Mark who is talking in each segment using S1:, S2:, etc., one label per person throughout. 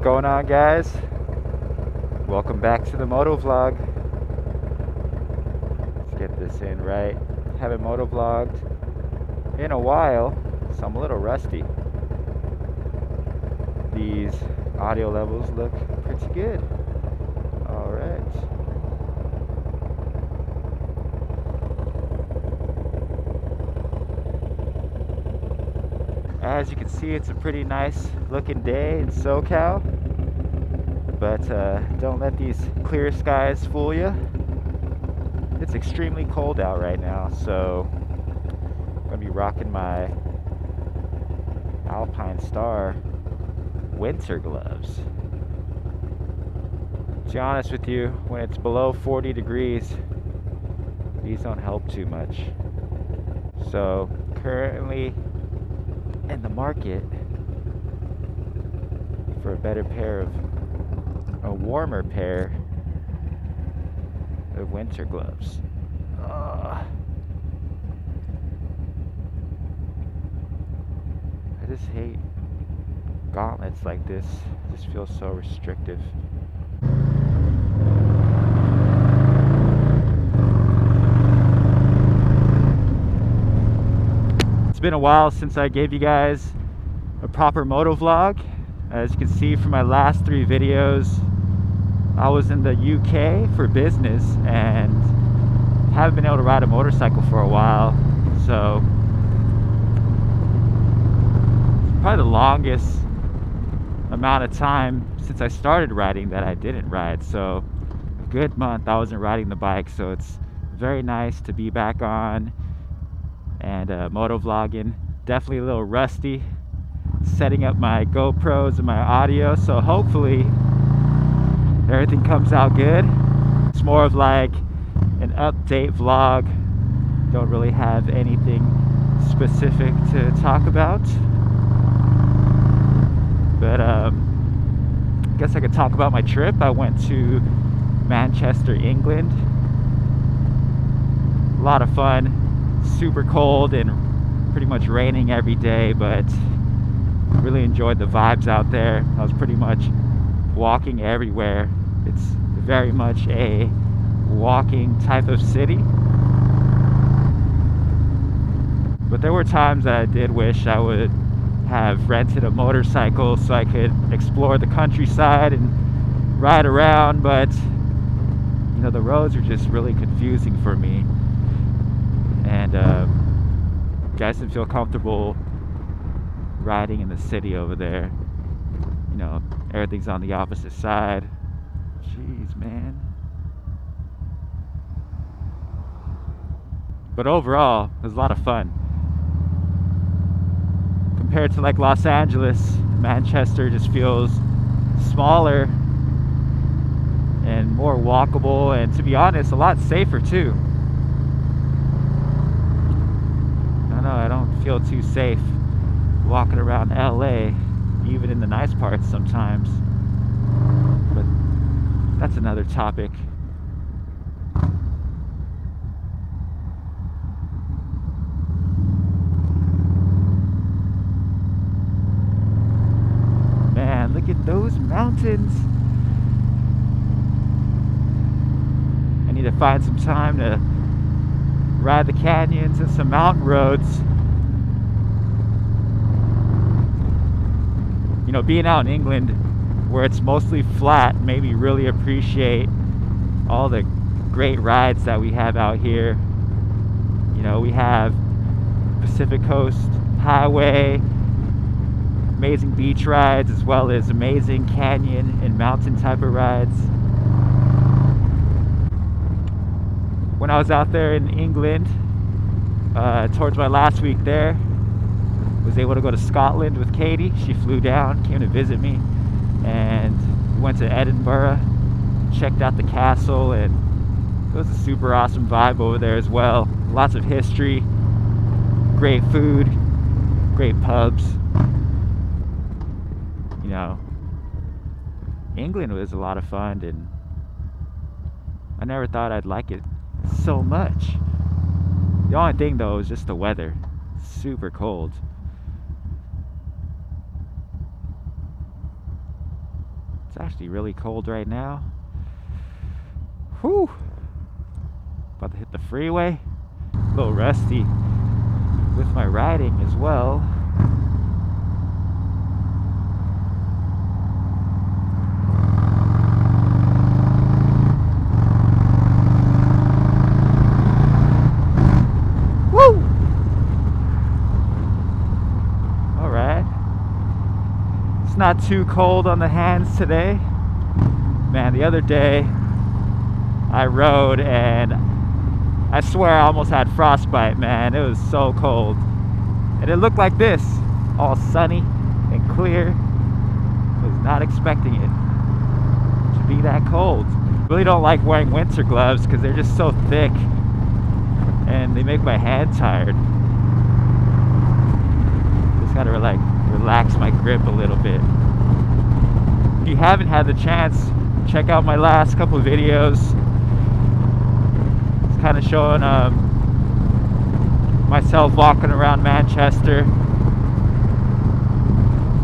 S1: going on, guys? Welcome back to the moto vlog. Let's get this in right. Haven't moto vlogged in a while, so I'm a little rusty. These audio levels look pretty good. All right. As you can see, it's a pretty nice looking day in SoCal, but don't let these clear skies fool you. It's extremely cold out right now, so I'm gonna be rocking my Alpine Star winter gloves. To be honest with you, when it's below 40 degrees, these don't help too much. So currently in the market for a warmer pair of winter gloves. I just hate gauntlets like this. It just feels so restrictive. It's been a while since I gave you guys a proper moto vlog. As you can see from my last 3 videos, I was in the UK for business and haven't been able to ride a motorcycle for a while. So it's probably the longest amount of time since I started riding that I didn't ride. So a good month I wasn't riding the bike, so it's very nice to be back on and moto vlogging. Definitely a little rusty setting up my GoPros and my audio, so hopefully everything comes out good. It's more of like an update vlog. Don't really have anything specific to talk about, but I guess I could talk about my trip. I went to Manchester, England. A lot of fun. Super cold and pretty much raining every day, but really enjoyed the vibes out there. I was pretty much walking everywhere. It's very much a walking type of city, but there were times that I did wish I would have rented a motorcycle so I could explore the countryside and ride around, but you know, the roads are just really confusing for me, and guys didn't feel comfortable riding in the city over there. You know, everything's on the opposite side. Jeez, man. But overall, it was a lot of fun. Compared to like Los Angeles, Manchester just feels smaller and more walkable, and to be honest, a lot safer too. I don't know, I don't feel too safe walking around LA, even in the nice parts sometimes, but that's another topic. Man, look at those mountains. I need to find some time to ride the canyons and some mountain roads. You know, being out in England where it's mostly flat made me really appreciate all the great rides that we have out here. You know, we have Pacific Coast Highway, amazing beach rides, as well as amazing canyon and mountain type of rides. When I was out there in England, towards my last week there, was able to go to Scotland with Katie. She flew down, came to visit me, and we went to Edinburgh, checked out the castle, and it was a super awesome vibe over there as well. Lots of history, great food, great pubs. You know, England was a lot of fun, and I never thought I'd like it so much. The only thing though is just the weather. Super cold. It's actually really cold right now. Whew. About to hit the freeway. A little rusty with my riding as well. Woo! Alright. It's not too cold on the hands today. Man, the other day I rode and I swear I almost had frostbite, man. It was so cold. And it looked like this, all sunny and clear. I was not expecting it to be that cold. Really don't like wearing winter gloves because they're just so thick and they make my hand tired. Just gotta like relax my grip a little bit. If you haven't had the chance, check out my last couple of videos. It's kind of showing myself walking around Manchester.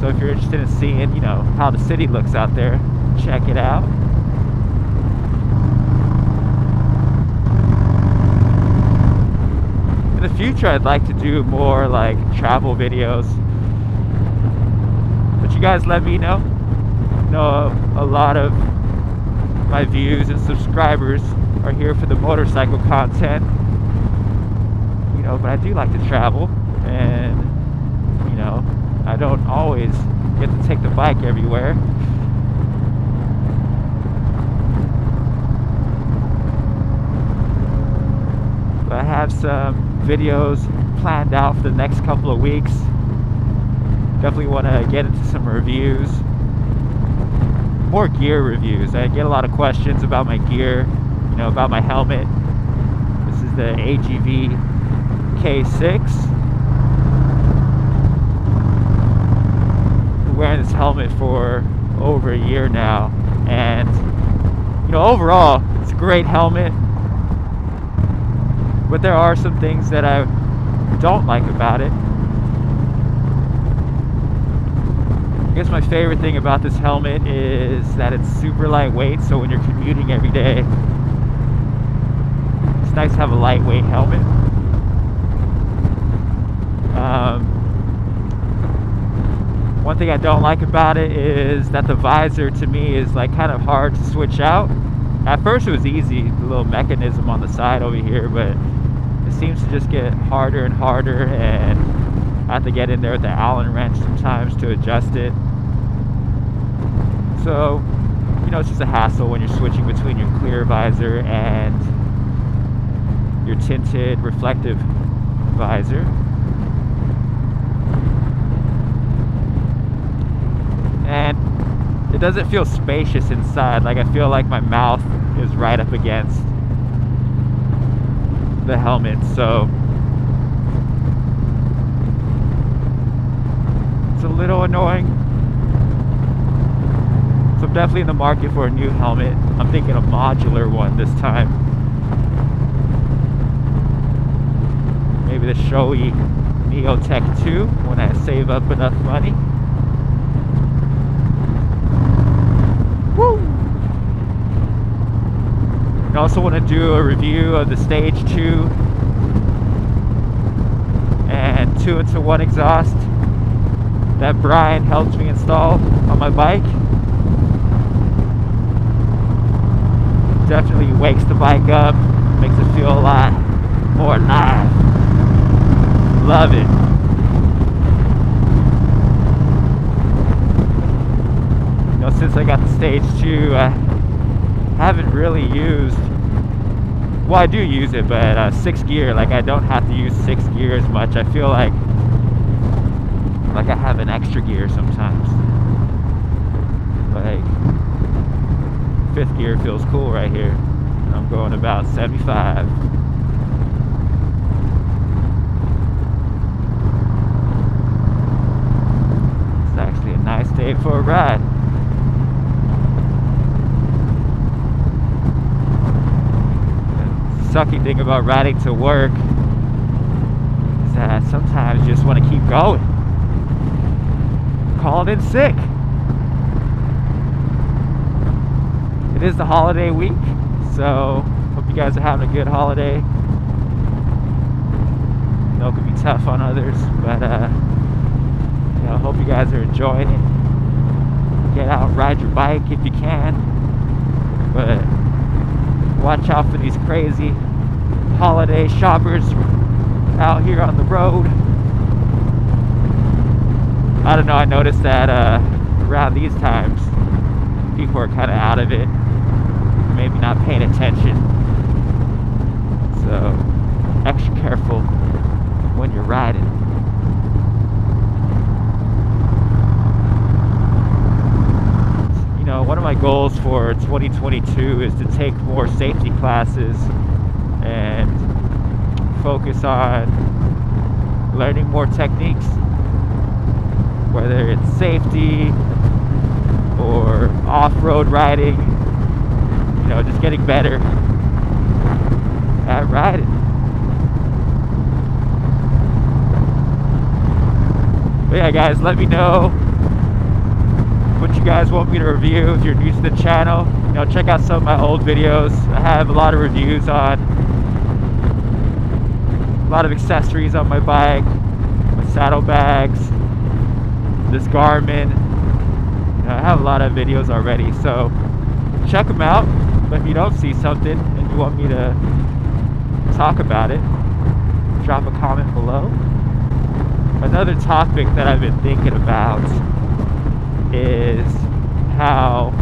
S1: So if you're interested in seeing, you know, how the city looks out there, check it out. In the future, I'd like to do more like travel videos. But you guys let me know. I know a lot of my views and subscribers are here for the motorcycle content. You know, but I do like to travel, and you know, I don't always get to take the bike everywhere. But I have some videos planned out for the next couple of weeks. Definitely want to get into some reviews, more gear reviews. I get a lot of questions about my gear, you know, about my helmet. This is the AGV K6. I'm wearing this helmet for over a year now, and you know, overall it's a great helmet, but there are some things that I don't like about it. I guess my favorite thing about this helmet is that it's super lightweight, so when you're commuting every day, it's nice to have a lightweight helmet. One thing I don't like about it is that the visor to me is like kind of hard to switch out. At first it was easy, the little mechanism on the side over here, but it seems to just get harder and harder, and I have to get in there with the Allen wrench sometimes to adjust it. So, you know, it's just a hassle when you're switching between your clear visor and your tinted reflective visor. And it doesn't feel spacious inside. Like, I feel like my mouth is right up against the helmet, so it's a little annoying. So I'm definitely in the market for a new helmet. I'm thinking a modular one this time. Maybe the Shoei Neotech 2 when I save up enough money. Woo! I also want to do a review of the Stage 2 and 2-into-1 exhaust that Brian helped me install on my bike. Definitely wakes the bike up, makes it feel a lot more alive. Love it. You know, since I got the Stage 2, I haven't really used, well, I do use it, but 6th gear, like I don't have to use 6th gear as much. I feel like I have an extra gear sometimes. Like 5th gear feels cool right here. I'm going about 75. It's actually a nice day for a ride. Sucky thing about riding to work is that sometimes you just want to keep going. Called in sick. it is the holiday week, so hope you guys are having a good holiday. I know it can be tough on others, but you know, hope you guys are enjoying it. Get out, ride your bike if you can, but watch out for these crazy holiday shoppers out here on the road. I don't know, I noticed that around these times people are kind of out of it, maybe not paying attention, so extra careful when you're riding. You know, one of my goals for 2022 is to take more safety classes and focus on learning more techniques, whether it's safety or off-road riding, you know, just getting better at riding. But yeah, guys, let me know what you guys want me to review. If you're new to the channel, you know, check out some of my old videos. I have a lot of reviews on a lot of accessories on my bike, my saddlebags, this Garmin. You know, I have a lot of videos already, so check them out. But if you don't see something and you want me to talk about it, drop a comment below. Another topic that I've been thinking about is how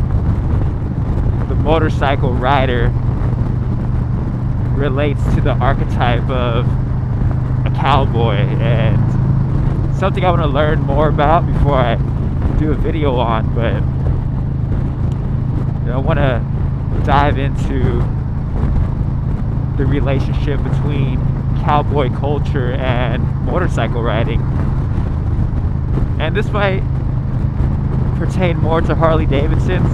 S1: the motorcycle rider relates to the archetype of a cowboy, and something I want to learn more about before I do a video on. But you know, I want to dive into the relationship between cowboy culture and motorcycle riding, and this might pertain more to Harley-Davidsons.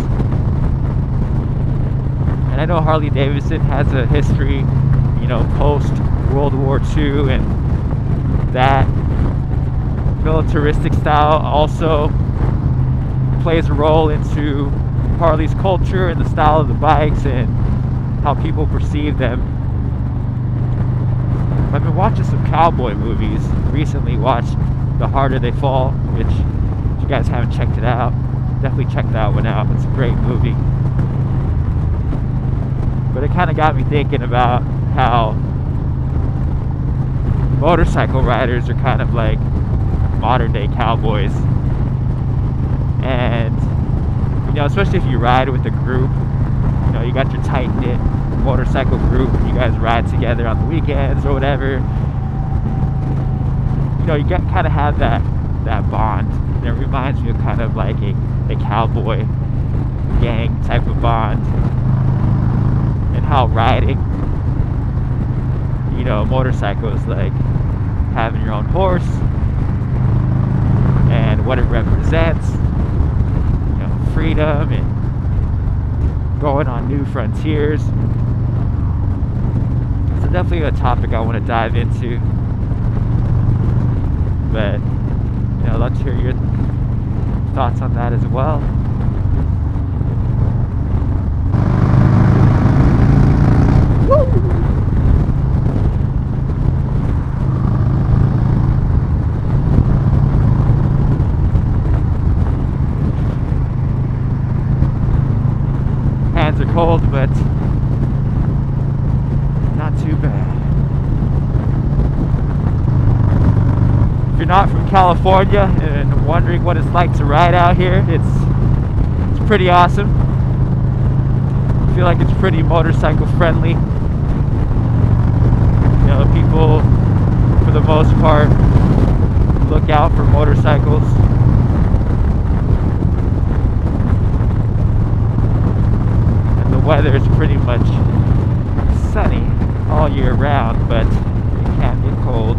S1: And I know Harley-Davidson has a history, you know, post World War II, and that militaristic style also plays a role into Harley's culture and the style of the bikes and how people perceive them. I've been watching some cowboy movies recently. Watched The Harder They Fall, which, if you guys haven't checked it out, definitely check that one out. It's a great movie. But it kind of got me thinking about how motorcycle riders are kind of like modern day cowboys. And you know, especially if you ride with a group, you know, you got your tight-knit motorcycle group, you guys ride together on the weekends or whatever, you know, you kind of have that bond. And it reminds me of kind of like a cowboy gang type of bond, and how riding, you know, motorcycle is like having your own horse and what it represents, you know, freedom and going on new frontiers. So definitely a topic I want to dive into. But you know, I'd love to hear your thoughts on that as well. Woo! Hands are cold, but not too bad. If you're not from California and wondering what it's like to ride out here, it's pretty awesome. I feel like it's pretty motorcycle friendly. You know, people, for the most part, look out for motorcycles. And the weather is pretty much sunny all year round, but it can get cold.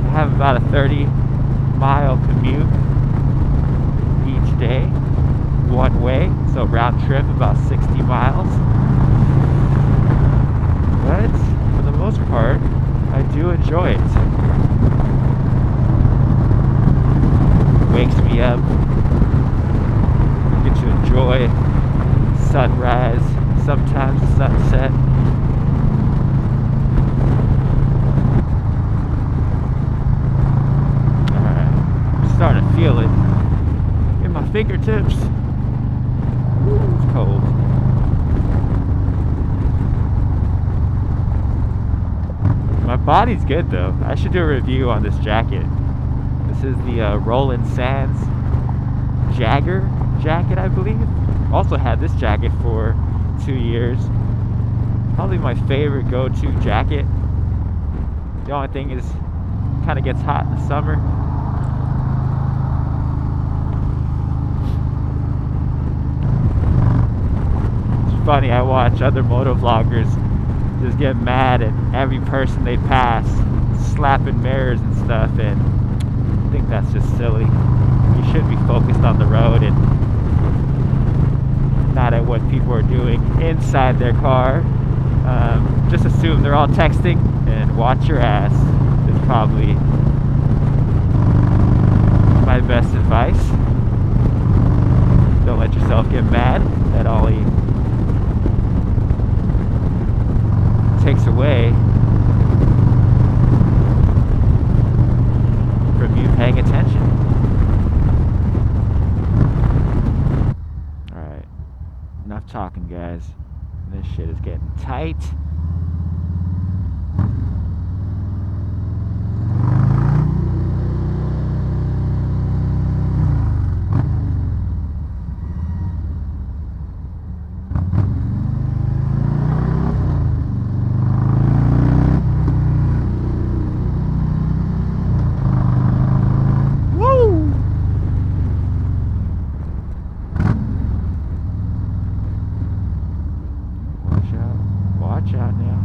S1: I have about a 30-mile commute each day, one way, so round trip about 60 miles. But for the most part, I do enjoy it. p.m. Get to enjoy sunrise, sometimes sunset. Alright, I'm starting to feel it in my fingertips. Ooh, it's cold. My body's good though. I should do a review on this jacket. This is the Roland Sands Jagger jacket, I believe. Also had this jacket for 2 years. Probably my favorite go-to jacket. The only thing is, kind of gets hot in the summer. It's funny, I watch other moto vloggers just get mad at every person they pass, slapping mirrors and stuff, and I think that's just silly. You should be focused on the road and not at what people are doing inside their car. Just assume they're all texting and watch your ass is probably my best advice. Don't let yourself get mad. That only takes away from you paying attention. Alright, enough talking, guys. This shit is getting tight. Watch out now.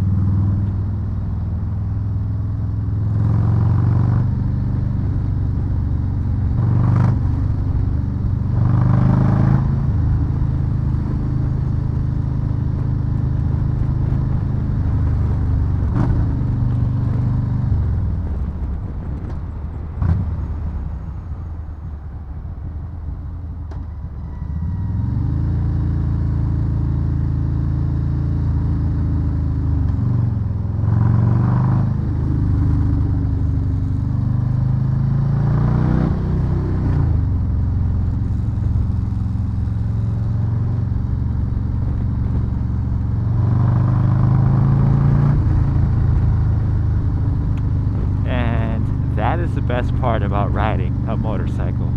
S1: That is the best part about riding a motorcycle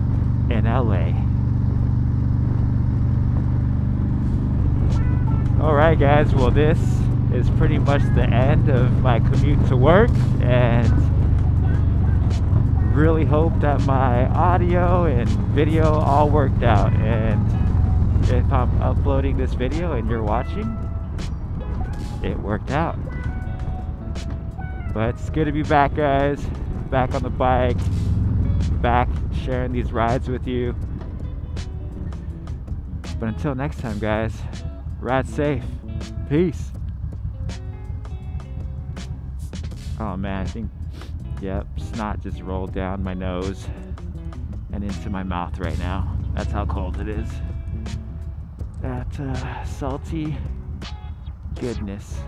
S1: in LA. Alright guys, well this is pretty much the end of my commute to work, and really hope that my audio and video all worked out. And if I'm uploading this video and you're watching, it worked out. But it's good to be back, guys. Back on the bike, back sharing these rides with you. But until next time, guys, ride safe. Peace. Oh man, I think, yep, snot just rolled down my nose and into my mouth right now. That's how cold it is. That salty goodness.